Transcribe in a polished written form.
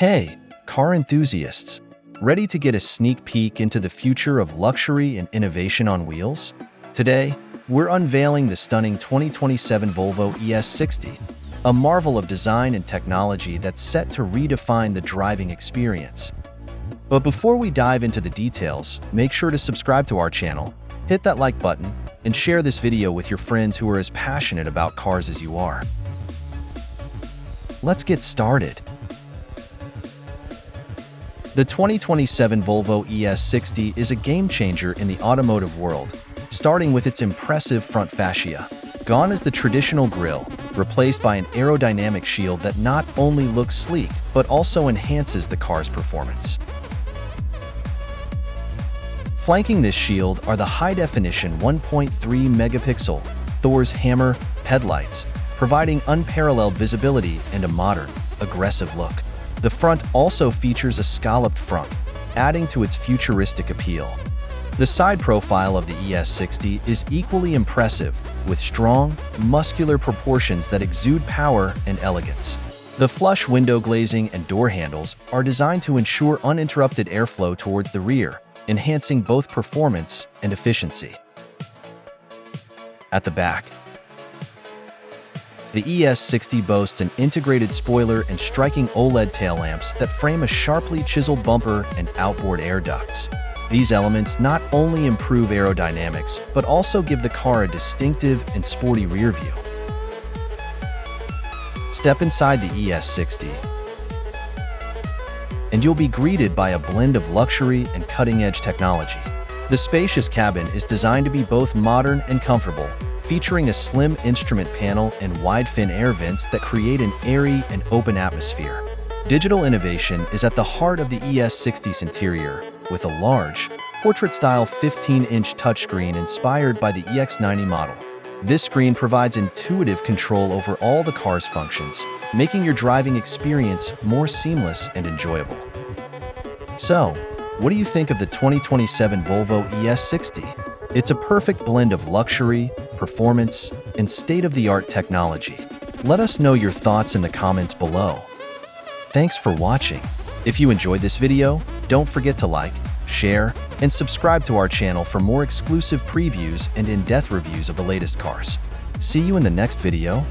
Hey, car enthusiasts! Ready to get a sneak peek into the future of luxury and innovation on wheels? Today, we're unveiling the stunning 2027 Volvo ES60, a marvel of design and technology that's set to redefine the driving experience. But before we dive into the details, make sure to subscribe to our channel, hit that like button, and share this video with your friends who are as passionate about cars as you are. Let's get started. The 2027 Volvo ES60 is a game-changer in the automotive world, starting with its impressive front fascia. Gone is the traditional grille, replaced by an aerodynamic shield that not only looks sleek, but also enhances the car's performance. Flanking this shield are the high-definition 1.3-megapixel Thor's hammer headlights, providing unparalleled visibility and a modern, aggressive look. The front also features a scalloped front, adding to its futuristic appeal. The side profile of the ES60 is equally impressive, with strong, muscular proportions that exude power and elegance. The flush window glazing and door handles are designed to ensure uninterrupted airflow towards the rear, enhancing both performance and efficiency. At the back, the ES60 boasts an integrated spoiler and striking OLED tail lamps that frame a sharply chiseled bumper and outboard air ducts. These elements not only improve aerodynamics, but also give the car a distinctive and sporty rear view. Step inside the ES60, and you'll be greeted by a blend of luxury and cutting-edge technology. The spacious cabin is designed to be both modern and comfortable, featuring a slim instrument panel and wide-fin air vents that create an airy and open atmosphere. Digital innovation is at the heart of the ES60's interior, with a large, portrait-style 15-inch touchscreen inspired by the EX90 model. This screen provides intuitive control over all the car's functions, making your driving experience more seamless and enjoyable. So, what do you think of the 2027 Volvo ES60? It's a perfect blend of luxury, performance, and state-of-the-art technology. Let us know your thoughts in the comments below. Thanks for watching. If you enjoyed this video, don't forget to like, share, and subscribe to our channel for more exclusive previews and in-depth reviews of the latest cars. See you in the next video.